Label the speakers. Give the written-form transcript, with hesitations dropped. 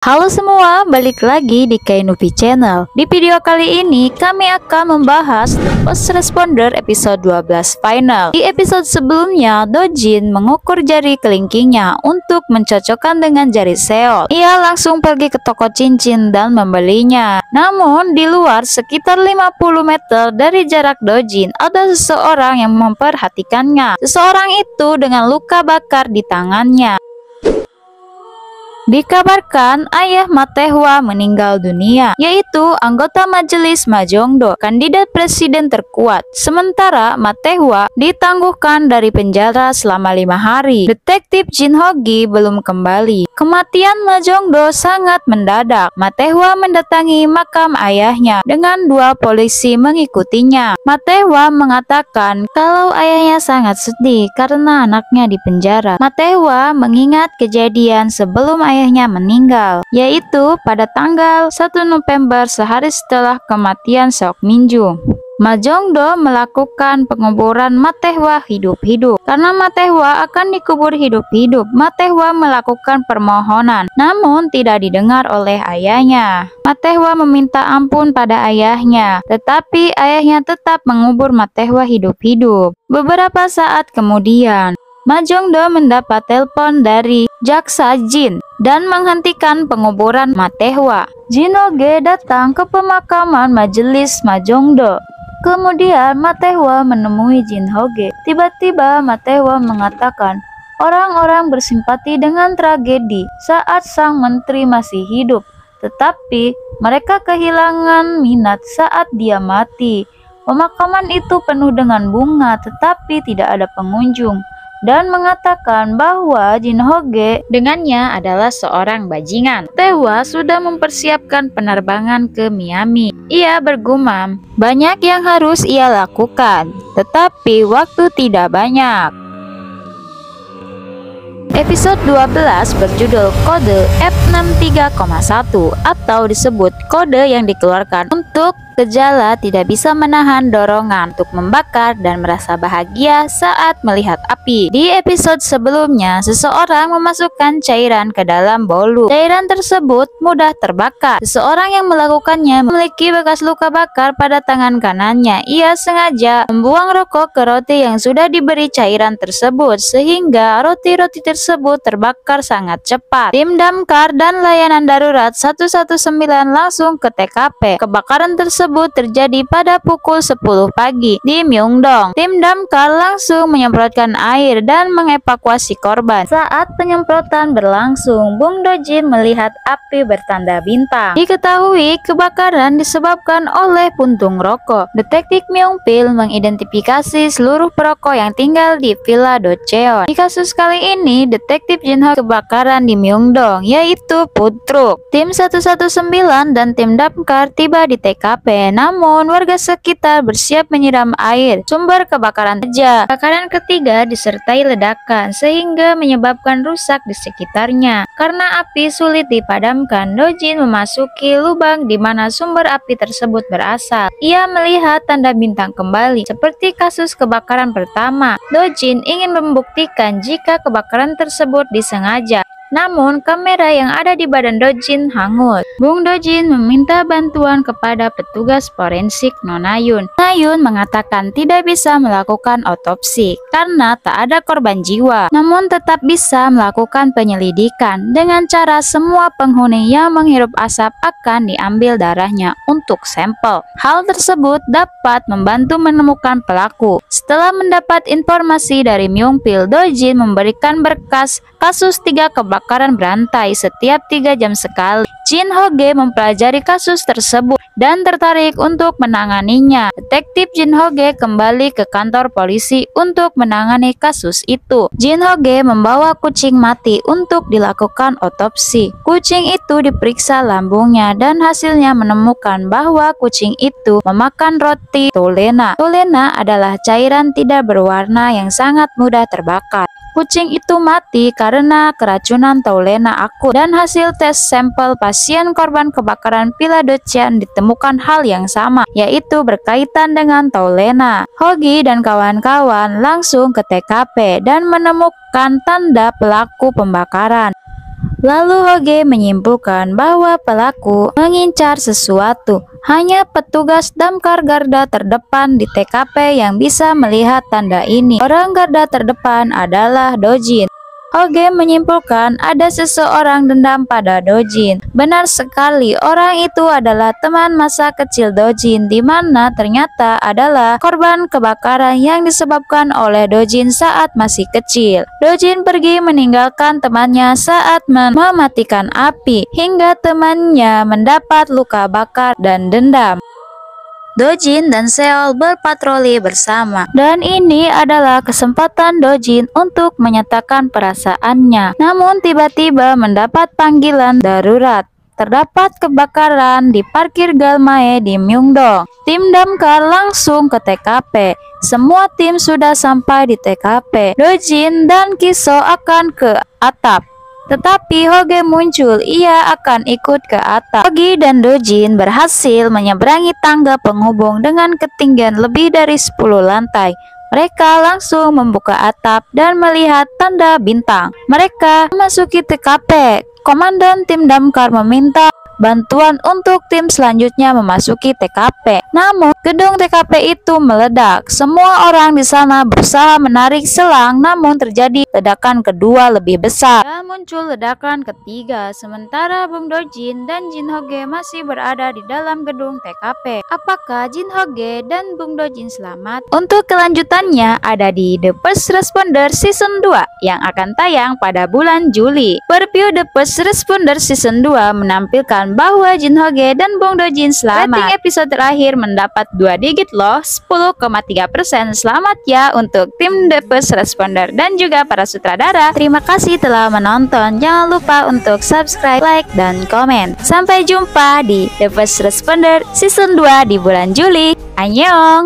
Speaker 1: Halo semua, balik lagi di Kainupi Channel. Di video kali ini kami akan membahas The First Responder episode 12 final. Di episode sebelumnya, Dojin mengukur jari kelingkingnya untuk mencocokkan dengan jari Seol. Ia langsung pergi ke toko cincin dan membelinya. Namun di luar sekitar 50 meter dari jarak Dojin ada seseorang yang memperhatikannya. Seseorang itu dengan luka bakar di tangannya. Dikabarkan ayah Matehwa meninggal dunia, yaitu anggota majelis Majongdo, kandidat presiden terkuat. Sementara Matehwa ditangguhkan dari penjara selama 5 hari. Detektif Jin Hogi belum kembali. Kematian Majongdo sangat mendadak. Matehwa mendatangi makam ayahnya dengan 2 polisi mengikutinya. Matehwa mengatakan kalau ayahnya sangat sedih karena anaknya dipenjara. Matehwa mengingat kejadian sebelum ayahnya meninggal, yaitu pada tanggal 1 November sehari setelah kematian Seok Minjung. Majongdo melakukan penguburan Matehwa hidup-hidup. Karena Matehwa akan dikubur hidup-hidup, Matehwa melakukan permohonan, namun tidak didengar oleh ayahnya. Matehwa meminta ampun pada ayahnya, tetapi ayahnya tetap mengubur Matehwa hidup-hidup. Beberapa saat kemudian, Majongdo mendapat telepon dari jaksa Jin dan menghentikan penguburan Matehwa. Jin Hoge datang ke pemakaman majelis Majongdo. Kemudian Matehwa menemui Jin Hoge. Tiba-tiba Matehwa mengatakan orang-orang bersimpati dengan tragedi saat sang menteri masih hidup, tetapi mereka kehilangan minat saat dia mati. Pemakaman itu penuh dengan bunga, tetapi tidak ada pengunjung, dan mengatakan bahwa Jin Hoge dengannya adalah seorang bajingan. Matehwa sudah mempersiapkan penerbangan ke Miami. Ia bergumam, banyak yang harus ia lakukan, tetapi waktu tidak banyak. Episode 12 berjudul Kode F63,1 atau disebut kode yang dikeluarkan untuk gejala tidak bisa menahan dorongan untuk membakar dan merasa bahagia saat melihat api. Di episode sebelumnya, seseorang memasukkan cairan ke dalam bolu. Cairan tersebut mudah terbakar. Seseorang yang melakukannya memiliki bekas luka bakar pada tangan kanannya. Ia sengaja membuang rokok ke roti yang sudah diberi cairan tersebut, sehingga roti-roti tersebut terbakar sangat cepat. Tim damkar dan layanan darurat 119 langsung ke TKP. Kebakaran tersebut terjadi pada pukul 10 pagi di Myeongdong. Tim damkar langsung menyemprotkan air dan mengevakuasi korban. Saat penyemprotan berlangsung, Bung Dojin melihat api bertanda bintang. Diketahui kebakaran disebabkan oleh puntung rokok. Detektif Myung-pil mengidentifikasi seluruh perokok yang tinggal di Villa Docheon. Di kasus kali ini, detektif Jin Ho kebakaran di Myeongdong, yaitu food truck. Tim 119 dan tim damkar tiba di TKP. Namun warga sekitar bersiap menyiram air sumber kebakaran saja. Kebakaran ketiga disertai ledakan sehingga menyebabkan rusak di sekitarnya. Karena api sulit dipadamkan, Dojin memasuki lubang di mana sumber api tersebut berasal. Ia melihat tanda bintang kembali. Seperti kasus kebakaran pertama, Dojin ingin membuktikan jika kebakaran tersebut disengaja. Namun, kamera yang ada di badan Dojin hangus. Bung Dojin meminta bantuan kepada petugas forensik Nonayun. Nonayun mengatakan tidak bisa melakukan otopsi karena tak ada korban jiwa, namun tetap bisa melakukan penyelidikan dengan cara semua penghuni yang menghirup asap akan diambil darahnya untuk sampel. Hal tersebut dapat membantu menemukan pelaku. Setelah mendapat informasi dari Myung-pil, Dojin memberikan berkas kasus 3 kebakaran berantai setiap 3 jam sekali. Jin Hoge mempelajari kasus tersebut dan tertarik untuk menanganinya. Detektif Jin Hoge kembali ke kantor polisi untuk menangani kasus itu. Jin Hoge membawa kucing mati untuk dilakukan otopsi. Kucing itu diperiksa lambungnya dan hasilnya menemukan bahwa kucing itu memakan roti tolena. Tolena adalah cairan tidak berwarna yang sangat mudah terbakar. Kucing itu mati karena keracunan Tolena akut, dan hasil tes sampel pasien korban kebakaran Villa Docheon ditemukan hal yang sama, yaitu berkaitan dengan Tolena. Hogi dan kawan-kawan langsung ke TKP dan menemukan tanda pelaku pembakaran. Lalu Hoge menyimpulkan bahwa pelaku mengincar sesuatu. Hanya petugas damkar garda terdepan di TKP yang bisa melihat tanda ini. Orang garda terdepan adalah Dojin. Hoge menyimpulkan ada seseorang dendam pada Dojin. Benar sekali, orang itu adalah teman masa kecil Dojin, di mana ternyata adalah korban kebakaran yang disebabkan oleh Dojin saat masih kecil. Dojin pergi meninggalkan temannya saat mematikan api, hingga temannya mendapat luka bakar dan dendam. Dojin dan Seol berpatroli bersama, dan ini adalah kesempatan Dojin untuk menyatakan perasaannya. Namun tiba-tiba mendapat panggilan darurat. Terdapat kebakaran di parkir Galmae di Myeongdong. Tim damkar langsung ke TKP. Semua tim sudah sampai di TKP. Dojin dan Kiso akan ke atap. Tetapi Hoge muncul, ia akan ikut ke atas. Hoge dan Dojin berhasil menyeberangi tangga penghubung dengan ketinggian lebih dari 10 lantai. Mereka langsung membuka atap dan melihat tanda bintang. Mereka memasuki TKP. Komandan tim damkar meminta bantuan untuk tim selanjutnya memasuki TKP. Namun, gedung TKP itu meledak. Semua orang di sana berusaha menarik selang, namun terjadi ledakan kedua lebih besar. Dan muncul ledakan ketiga, sementara Bung Dojin dan Jin Hoge masih berada di dalam gedung TKP. Apakah Jin Hoge dan Bung Dojin selamat? Untuk kelanjutannya ada di The First Responder Season 2 yang akan tayang pada bulan Juli. Preview The First Responder Season 2 menampilkan bahwa Jin Hoge dan Bung Dojin selamat. Rating episode terakhir mendapat 2 digit loh, 10,3%. Selamat ya untuk tim The First Responder dan juga para sutradara. Terima kasih telah menonton. Jangan lupa untuk subscribe, like, dan komen. Sampai jumpa di The First Responder Season 2 di bulan Juli. Annyeong!